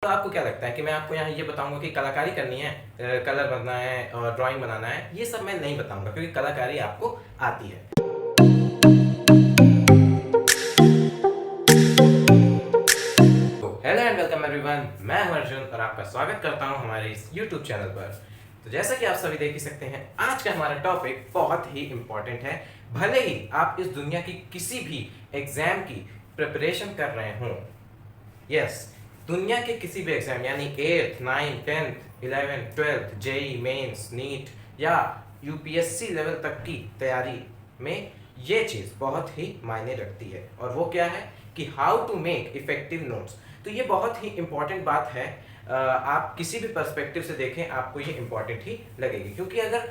तो आपको क्या लगता है कि मैं आपको यहाँ ये बताऊंगा कि कलाकारी करनी है, कलर बनना है और ड्राइंग बनाना है, ये सब मैं नहीं बताऊंगा क्योंकि कलाकारी आपको आती है। तो हेलो एंड वेलकम एवरीवन, मैं हूं अर्जुन और आपका स्वागत करता हूं हमारे इस YouTube चैनल पर। तो जैसा कि आप सभी देख ही सकते हैं, आज का हमारा टॉपिक बहुत ही इम्पोर्टेंट है। भले ही आप इस दुनिया की किसी भी एग्जाम की प्रिपरेशन कर रहे हों, यस, दुनिया के किसी भी एग्जाम यानी 8th 9th 10th 11th 12th JEE Mains NEET या यूपीएससी लेवल तक की तैयारी में ये चीज़ बहुत ही मायने रखती है। और वो क्या है कि how to make effective notes. तो ये बहुत ही इंपॉर्टेंट बात है। आप किसी भी पर्सपेक्टिव से देखें आपको ये इंपॉर्टेंट ही लगेगी, क्योंकि अगर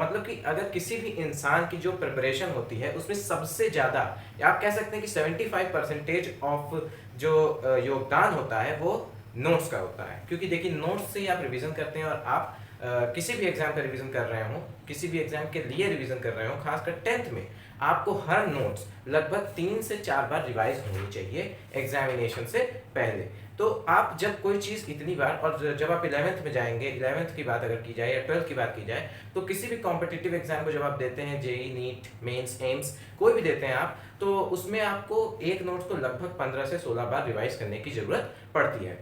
मतलब कि अगर किसी भी इंसान की जो प्रिपरेशन होती है उसमें सबसे ज़्यादा आप कह सकते हैं कि 75% ऑफ जो योगदान होता है वो नोट्स का होता है। क्योंकि देखिए, नोट्स से ही आप रिवीजन करते हैं और आप किसी भी एग्जाम का रिवीजन कर रहे हो, किसी भी एग्जाम के लिए रिवीजन कर रहे हो, खासकर 10th में आपको हर नोट्स लगभग 3 से 4 बार रिवाइज होनी चाहिए एग्जामिनेशन से पहले। तो आप जब कोई चीज़ इतनी बार, और जब आप 11th में जाएंगे, 11th की बात अगर की जाए या 12th की बात की जाए, तो किसी भी कॉम्पिटिटिव एग्जाम को जब आप देते हैं, जेई नीट मेंस एम्स कोई भी देते हैं आप, तो उसमें आपको एक नोट्स को लगभग 15 से 16 बार रिवाइज करने की ज़रूरत पड़ती है।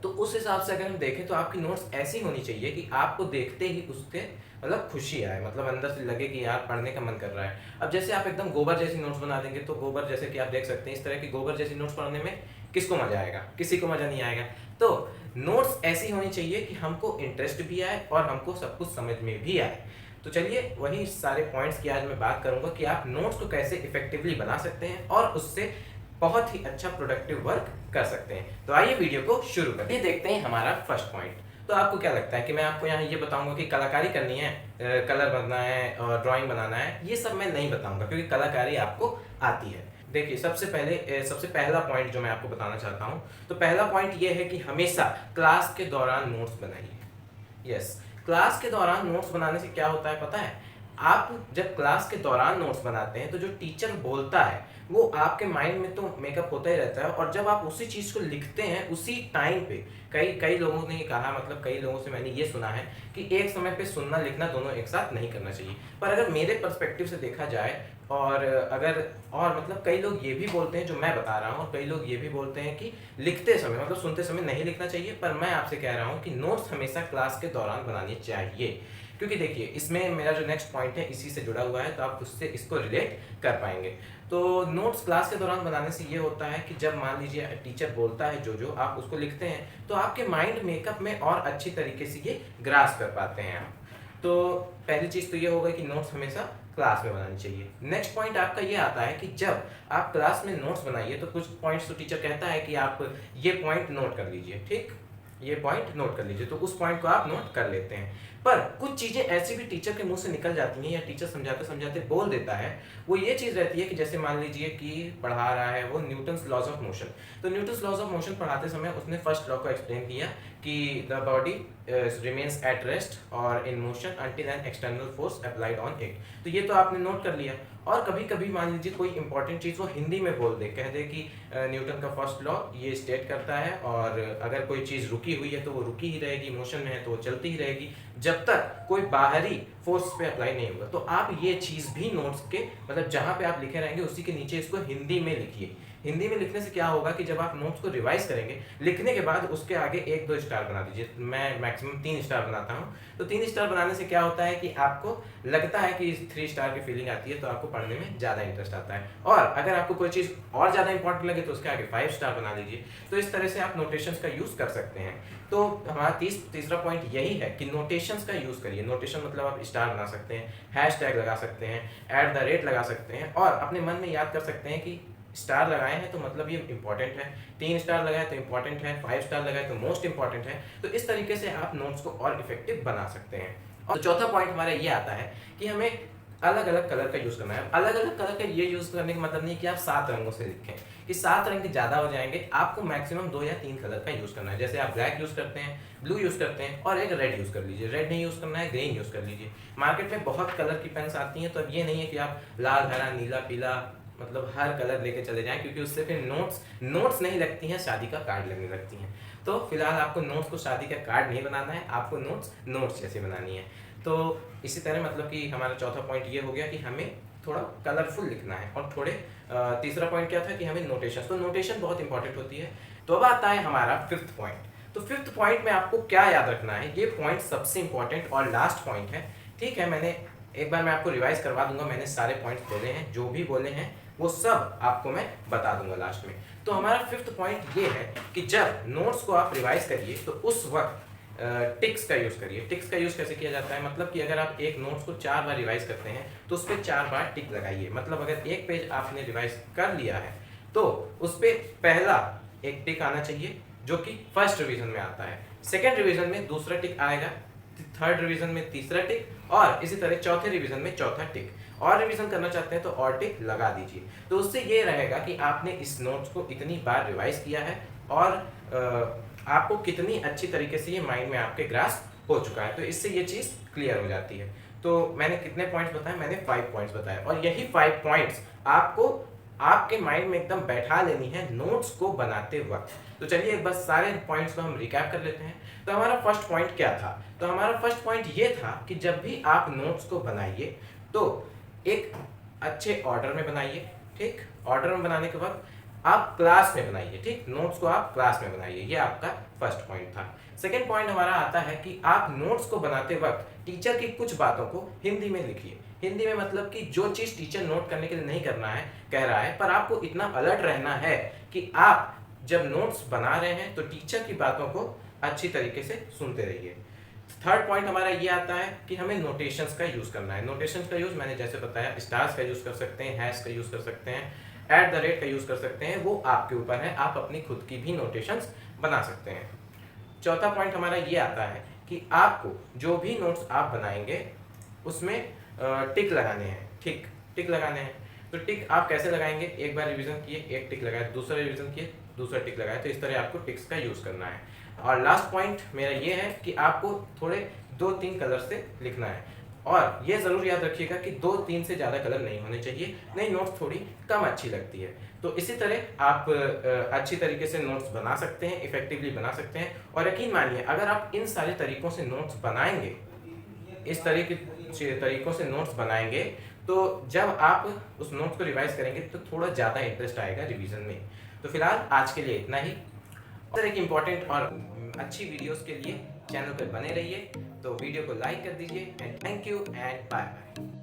तो उस हिसाब से अगर हम देखें तो आपकी नोट्स ऐसी होनी चाहिए कि आपको देखते ही उसके मतलब खुशी आए, मतलब अंदर से लगे कि यार पढ़ने का मन कर रहा है। अब जैसे आप एकदम गोबर जैसी नोट्स बना देंगे तो गोबर जैसे कि आप देख सकते हैं, इस तरह की गोबर जैसी नोट्स पढ़ने में किसको मजा आएगा? किसी को मजा नहीं आएगा। तो नोट्स ऐसी होनी चाहिए कि हमको इंटरेस्ट भी आए और हमको सब कुछ समझ में भी आए। तो चलिए वही सारे पॉइंट्स की आज मैं बात करूंगा कि आप नोट्स को कैसे इफेक्टिवली बना सकते हैं और उससे बहुत ही अच्छा प्रोडक्टिव वर्क कर सकते हैं। तो आइए वीडियो को शुरू करते हैं। देखते हैं हमारा फर्स्ट पॉइंट। तो आपको क्या लगता है कि मैं आपको यहाँ ये बताऊंगा कि कलाकारी करनी है, कलर बनना है और ड्राइंग बनाना है, ये सब मैं नहीं बताऊंगा क्योंकि कलाकारी आपको आती है। देखिए, सबसे पहला पॉइंट जो मैं आपको बताना चाहता हूँ, तो पहला पॉइंट ये है कि हमेशा क्लास के दौरान नोट्स बनाइए। यस, क्लास के दौरान नोट्स बनाने से क्या होता है पता है? आप जब क्लास के दौरान नोट्स बनाते हैं तो जो टीचर बोलता है वो आपके माइंड में तो मेकअप होता ही रहता है, और जब आप उसी चीज़ को लिखते हैं उसी टाइम पे, कई कई लोगों ने कहा, मतलब कई लोगों से मैंने ये सुना है कि एक समय पे सुनना लिखना दोनों एक साथ नहीं करना चाहिए। पर अगर मेरे पर्सपेक्टिव से देखा जाए, और मतलब कई लोग ये भी बोलते हैं जो मैं बता रहा हूँ, और कई लोग ये भी बोलते हैं कि लिखते समय मतलब सुनते समय नहीं लिखना चाहिए, पर मैं आपसे कह रहा हूँ कि नोट्स हमेशा क्लास के दौरान बनानी चाहिए। क्योंकि देखिए, इसमें मेरा जो नेक्स्ट पॉइंट है इसी से जुड़ा हुआ है, तो आप उससे इसको रिलेट कर पाएंगे। तो नोट्स क्लास के दौरान बनाने से ये होता है कि जब मान लीजिए टीचर बोलता है जो जो आप उसको लिखते हैं, तो आपके माइंड मेकअप में और अच्छी तरीके से ये ग्रास्प कर पाते हैं आप। तो पहली चीज़ तो ये होगा कि नोट्स हमेशा क्लास में बनानी चाहिए। नेक्स्ट पॉइंट आपका ये आता है कि जब आप क्लास में नोट्स बनाइए तो कुछ पॉइंट्स तो टीचर कहता है कि आप ये पॉइंट नोट कर लीजिए, ठीक, ये पॉइंट नोट कर लीजिए, तो उस पॉइंट को आप नोट कर लेते हैं। पर कुछ चीज़ें ऐसी भी टीचर के मुंह से निकल जाती हैं या टीचर समझाते समझाते बोल देता है, वो ये चीज़ रहती है कि जैसे मान लीजिए कि पढ़ा रहा है वो न्यूटन्स लॉज ऑफ मोशन। तो न्यूटन्स लॉज ऑफ मोशन पढ़ाते समय उसने फर्स्ट लॉ को एक्सप्लेन किया कि the body remains at rest और in motion until an external force applied on it. तो ये तो आपने नोट कर लिया। और कभी कभी मान लीजिए कोई इंपॉर्टेंट चीज़ वो हिंदी में बोल दे, कह दे कि न्यूटन का फर्स्ट लॉ ये स्टेट करता है, और अगर कोई चीज़ रुकी हुई है तो वो रुकी ही रहेगी, मोशन में है तो वो चलती ही रहेगी जब तक कोई बाहरी फोर्स पे अप्लाई नहीं होगा। तो आप ये चीज़ भी नोट्स के मतलब जहाँ पे आप लिखे रहेंगे उसी के नीचे इसको हिंदी में लिखिए। हिंदी में लिखने से क्या होगा कि जब आप नोट्स को रिवाइज करेंगे, लिखने के बाद उसके आगे 1-2 स्टार बना दीजिए। मैं मैक्सिमम 3 स्टार बनाता हूँ। तो 3 स्टार बनाने से क्या होता है कि आपको लगता है कि 3 स्टार की फीलिंग आती है, तो आपको पढ़ने में ज़्यादा इंटरेस्ट आता है। और अगर आपको कोई चीज़ और ज़्यादा इंपॉर्टेंट लगे तो उसके आगे 5 स्टार बना लीजिए। तो इस तरह से आप नोटेशंस का यूज़ कर सकते हैं। तो हमारा तीसरा पॉइंट यही है कि नोटेशंस का यूज़ करिए। नोटेशन मतलब आप स्टार बना सकते हैं, हैशटैग लगा सकते हैं, @ लगा सकते हैं, और अपने मन में याद कर सकते हैं कि स्टार लगाए हैं तो मतलब ये इंपॉर्टेंट है, 3 स्टार लगाए तो इंपॉर्टेंट है, 5 स्टार लगाए तो मोस्ट इंपॉर्टेंट है। तो इस तरीके से आप नोट्स को और इफेक्टिव बना सकते हैं। और चौथा पॉइंट हमारा ये आता है कि हमें अलग अलग कलर का यूज़ करना है। अलग अलग कलर का ये यूज़ करने का मतलब नहीं कि आप 7 रंगों से लिखें, कि 7 रंग ज़्यादा हो जाएंगे। आपको मैक्सिमम 2 या 3 कलर का यूज़ करना है। जैसे आप ब्लैक यूज़ करते हैं, ब्लू यूज़ करते हैं, और एक रेड यूज़ कर लीजिए। रेड नहीं यूज़ करना है, ग्रीन यूज़ कर लीजिए। मार्केट में बहुत कलर की पेन्स आती हैं, तो अब ये नहीं है कि आप लाल, हरा, नीला, पीला मतलब हर कलर लेके चले जाएं, क्योंकि उससे फिर नोट्स नहीं लगती हैं, शादी का कार्ड लगने लगती हैं। तो फिलहाल आपको नोट्स को शादी का कार्ड नहीं बनाना है, आपको नोट्स जैसे बनानी है। तो इसी तरह मतलब कि हमारा चौथा पॉइंट ये हो गया कि हमें थोड़ा कलरफुल लिखना है, और थोड़े तीसरा पॉइंट क्या था कि हमें नोटेशन, तो नोटेशन बहुत इंपॉर्टेंट होती है। तो अब आता है हमारा फिफ्थ पॉइंट। तो फिफ्थ पॉइंट में आपको क्या याद रखना है, ये पॉइंट सबसे इंपॉर्टेंट और लास्ट पॉइंट है। ठीक है, मैंने एक बार मैं आपको रिवाइज करवा दूंगा, मैंने सारे पॉइंट्स बोले हैं, जो भी बोले हैं वो सब आपको मैं बता दूंगा लास्ट में। तो हमारा फिफ्थ पॉइंट ये है कि जब नोट्स को आप रिवाइज करिए तो उस वक्त टिक्स का यूज करिए। टिक्स का यूज कैसे किया जाता है, मतलब कि अगर आप एक नोट्स को 4 बार रिवाइज करते हैं तो उस पर 4 बार टिक लगाइए। मतलब अगर एक पेज आपने रिवाइज कर लिया है तो उस पर पहला एक टिक आना चाहिए जो कि फर्स्ट रिवीजन में आता है, सेकेंड रिवीजन में दूसरा टिक आएगा, थर्ड रिवीजन में तीसरा टिक, और इसी तरह चौथे रिवीजन में चौथा टिक। और रिवीजन करना चाहते हैं तो और टिक लगा दीजिए। तो उससे ये रहेगा कि आपने इस नोट्स को इतनी बार रिवाइज किया है और आपको कितनी अच्छी तरीके से ये माइंड में आपके ग्रास्प हो चुका है। तो इससे ये चीज़ क्लियर हो जाती है। तो मैंने कितने पॉइंट्स बताए, मैंने 5 पॉइंट्स बताए, और यही 5 पॉइंट्स आपको आपके माइंड में एकदम बैठा लेनी है नोट्स को बनाते वक्त। तो चलिए एक बार सारे पॉइंट्स को हम रिकैप कर लेते हैं। तो हमारा फर्स्ट पॉइंट क्या था, तो हमारा फर्स्ट पॉइंट ये था कि जब भी आप नोट्स को बनाइए तो एक अच्छे ऑर्डर में बनाइए। ठीक, ऑर्डर में बनाने के बाद आप क्लास में बनाइए। ठीक, नोट्स को आप क्लास में बनाइए, ये आपका फर्स्ट पॉइंट था। सेकंड पॉइंट हमारा आता है कि आप नोट्स को बनाते वक्त टीचर की कुछ बातों को हिंदी में लिखिए। हिंदी में मतलब कि जो चीज़ टीचर नोट करने के लिए नहीं करना है कह रहा है, पर आपको इतना अलर्ट रहना है कि आप जब नोट्स बना रहे हैं तो टीचर की बातों को अच्छी तरीके से सुनते रहिए। थर्ड पॉइंट हमारा ये आता है कि हमें नोटेशंस का यूज़ करना है। नोटेशंस का यूज़ मैंने जैसे बताया, स्टार्स का यूज़ कर सकते हैं, हैश का यूज़ कर सकते हैं, @ का यूज़ कर सकते हैं, वो आपके ऊपर है, आप अपनी खुद की भी नोटेशंस बना सकते हैं। चौथा पॉइंट हमारा ये आता है कि आपको जो भी नोट्स आप बनाएंगे उसमें टिक लगाने हैं। ठीक, टिक लगाने हैं। तो टिक आप कैसे लगाएंगे, एक बार रिवीजन किए एक टिक लगाए, दूसरा रिवीजन किए दूसरा टिक लगाए, तो इस तरह आपको टिक्स का यूज़ करना है। और लास्ट पॉइंट मेरा ये है कि आपको थोड़े 2-3 कलर से लिखना है, और ये ज़रूर याद रखिएगा कि 2-3 से ज़्यादा कलर नहीं होने चाहिए, नहीं नोट्स थोड़ी कम अच्छी लगती है। तो इसी तरह आप अच्छी तरीके से नोट्स बना सकते हैं, इफेक्टिवली बना सकते हैं। और यकीन मानिए अगर आप इन सारे तरीकों से नोट्स बनाएंगे, इस तरीकों से नोट्स बनाएंगे, तो जब आप उस नोट्स को रिवाइज करेंगे तो थोड़ा ज़्यादा इंटरेस्ट आएगा रिवीजन में। तो फिलहाल आज के लिए इतना ही। इस तरह की इंपॉर्टेंट और अच्छी वीडियोस के लिए चैनल पर बने रहिए। तो वीडियो को लाइक कर दीजिए, and thank you and bye bye.